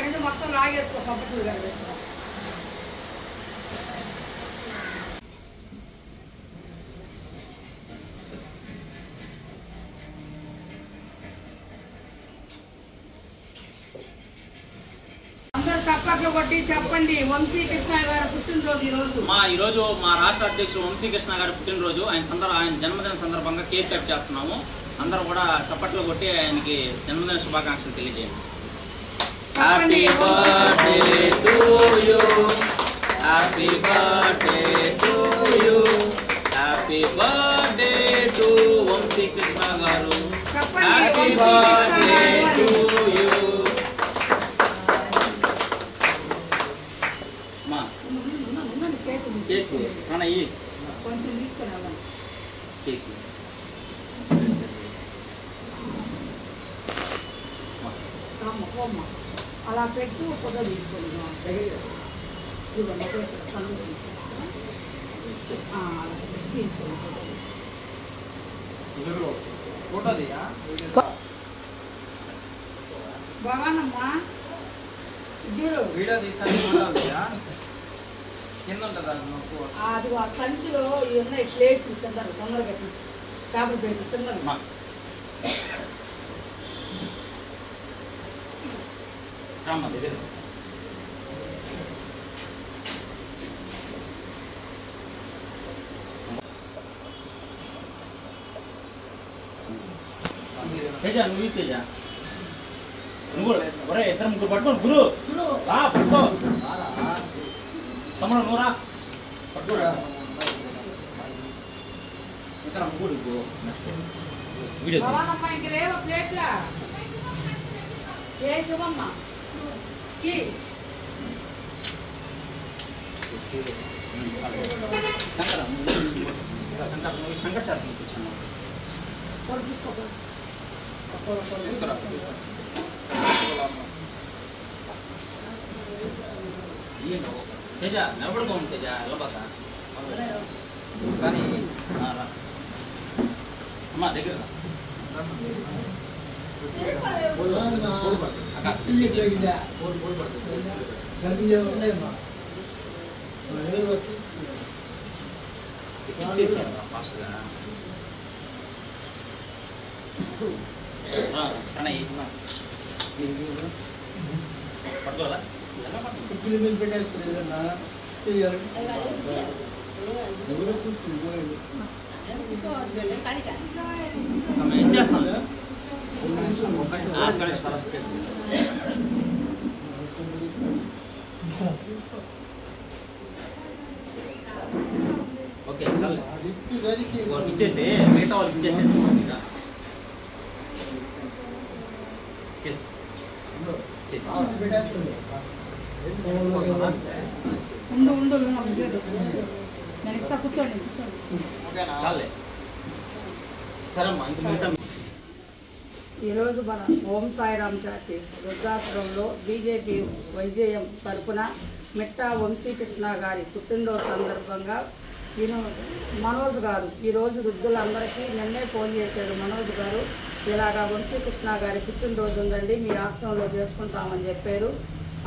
Size మొత్తం లాగేసుకో పంపించు గారు. చప్పట్లు కొట్టి చెప్పండి వంశీ కృష్ణ గారి పుట్టినరోజు ఈరోజు మా రాష్ట్ర అధ్యక్షుడు వంశీ కృష్ణ గారి పుట్టినరోజు. ఆయన జన్మదిన సందర్భంగా కేక్ కట్ చేస్తున్నాము. అందరూ కూడా చప్పట్లు కొట్టి ఆయనకి జన్మదిన శుభాకాంక్షలు తెలియజేయండి. Happy birthday to you, happy birthday to you, happy birthday to Vamshi Krishna garu, happy birthday to you. Cake అన్నయ్యి కొంచెం తీసుకుని కేక్ అలా పెట్టు ఫోటో తీసుకోండి. బాగానమ్మా చూడు అది ఆ సంచిలో ఉన్నాయి ప్లేట్ చిన్నది తొందరగా పేపర్ ప్లేట్ చిన్నది. తేజ నువ్వు తేజ నువ్వు ఒరే ఇద్దరు ముగ్గురు పట్టుకోండి. గురు పట్టుకో తమ్ముడు నువ్వు రా పట్టుకోరా ఇక్కడ ముగ్గురు వీడియో ఇంక లేవు ప్లేట్లా శివమ్మ శంకర్ శాస్త్రి తీసుకురా తేజ నిలబడుకోండి. తేజ వెళ్ళబాక కానీ అమ్మా దగ్గర పట్టుకోవాలా ఏం చేస్తాం ఓకే ఇచ్చేసి మిగతా వాళ్ళకి ఇచ్చేసేయండి. ఉండు నేను ఇస్తా కూర్చోండి ఈరోజు మన ఓం సాయిరామ్ చార్టీస్ వృద్ధాశ్రమంలో బీజేపీ వైజేఎం తరపున మిట్టా వంశీకృష్ణ గారి పుట్టినరోజు సందర్భంగా మనోజ్ గారు ఈరోజు వృద్ధులందరికీ నిన్నే ఫోన్ చేశాడు. మనోజ్ గారు ఇలాగా వంశీకృష్ణ గారి పుట్టినరోజు ఉందండి, మీ ఆశ్రమంలో చేసుకుంటామని చెప్పారు.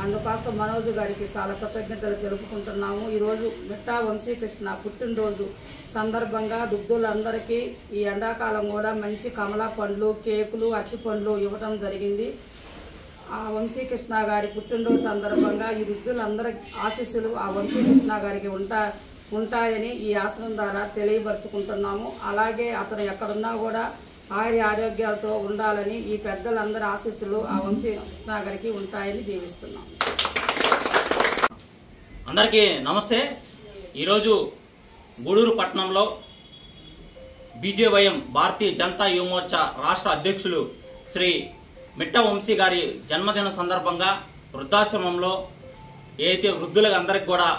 అందుకోసం మనోజ్ గారికి చాలా కృతజ్ఞతలు తెలుపుకుంటున్నాము. ఈరోజు మిట్టా వంశీకృష్ణ పుట్టినరోజు సందర్భంగా వృద్ధులందరికీ ఈ ఎండాకాలం కూడా మంచి కమలా పండ్లు, కేకులు, అరటి పండ్లు ఇవ్వడం జరిగింది. ఆ వంశీకృష్ణ గారి పుట్టినరోజు సందర్భంగా ఈ వృద్ధులందరి ఆశీస్సులు ఆ వంశీకృష్ణ గారికి ఉంటాయని ఈ ఆశ్రమం ద్వారా తెలియపరుచుకుంటున్నాము. అలాగే అతను ఎక్కడున్నా కూడా ఆరోగ్యాలతో ఉండాలని ఈ పెద్దలందరి ఆశీస్సులు ఆ వంశీకృష్ణ గారికి ఉంటాయని దీవిస్తున్నాము. అందరికీ నమస్తే. ఈరోజు గూడూరు పట్టణంలో బీజేవైఎం భారతీయ జనతా యువమోర్చా రాష్ట్ర అధ్యక్షులు శ్రీ మిట్టా వంశీ గారి జన్మదిన సందర్భంగా వృద్ధాశ్రమంలో ఏదైతే వృద్ధులకు అందరికి కూడా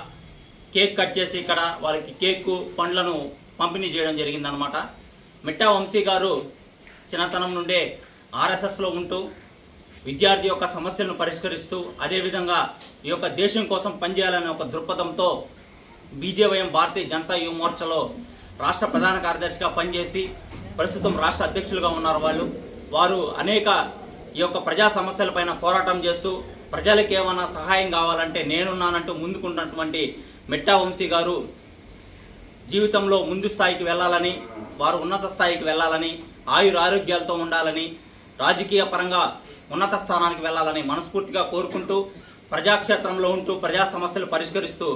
కేక్ కట్ చేసి ఇక్కడ వారికి కేక్ పండ్లను పంపిణీ చేయడం జరిగిందనమాట. మిట్టా వంశీ గారు చిన్నతనం నుండే ఆర్ఎస్ఎస్లో ఉంటూ విద్యార్థి యొక్క సమస్యలను పరిష్కరిస్తూ అదేవిధంగా ఈ యొక్క దేశం కోసం పనిచేయాలనే ఒక దృక్పథంతో బీజేవైఎం భారతీయ జనతా యువమోర్చాలో రాష్ట్ర ప్రధాన కార్యదర్శిగా పనిచేసి ప్రస్తుతం రాష్ట్ర అధ్యక్షులుగా ఉన్నారు. వారు అనేక ఈ యొక్క ప్రజా సమస్యలపైన పోరాటం చేస్తూ ప్రజలకు ఏమైనా సహాయం కావాలంటే నేనున్నానంటూ ముందుకున్నటువంటి మిట్టా వంశీ గారు జీవితంలో ముందు స్థాయికి వెళ్ళాలని, వారు ఉన్నత స్థాయికి వెళ్ళాలని, ఆయురారోగ్యాలతో ఉండాలని, రాజకీయ పరంగా ఉన్నత స్థానానికి వెళ్ళాలని మనస్ఫూర్తిగా కోరుకుంటూ, ప్రజాక్షేత్రంలో ఉంటూ ప్రజా సమస్యలు పరిష్కరిస్తూ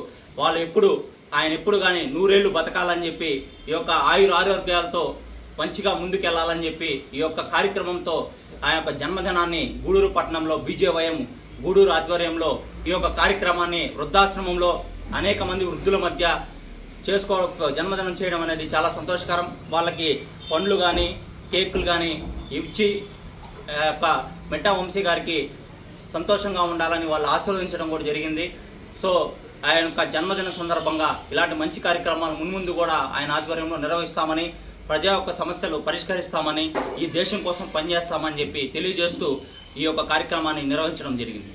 ఆయన ఎప్పుడు కానీ 100 ఏళ్లు బతకాలని చెప్పి ఈ యొక్క ఆయురారోగ్యాలతో మంచిగా ముందుకెళ్లాలని చెప్పి ఈ యొక్క కార్యక్రమంతో ఆ యొక్క జన్మదినాన్ని గూడూరు పట్టణంలో బీజేవైఎం గూడూరు ఆధ్వర్యంలో ఈ యొక్క కార్యక్రమాన్ని వృద్ధాశ్రమంలో అనేక మంది వృద్ధుల మధ్య జన్మదినం చేయడం అనేది చాలా సంతోషకరం. వాళ్ళకి పండ్లు కానీ కేకులు కానీ ఇచ్చి మిట్టా వంశీ గారికి సంతోషంగా ఉండాలని వాళ్ళు ఆశీర్వదించడం కూడా జరిగింది. సో ఆయన యొక్క జన్మదిన సందర్భంగా ఇలాంటి మంచి కార్యక్రమాలు మున్ముందు కూడా ఆయన ఆధ్వర్యంలో నిర్వహిస్తామని, ప్రజా యొక్క సమస్యలు పరిష్కరిస్తామని, ఈ దేశం కోసం పనిచేస్తామని చెప్పి తెలియజేస్తూ ఈ యొక్క కార్యక్రమాన్ని నిర్వహించడం జరిగింది.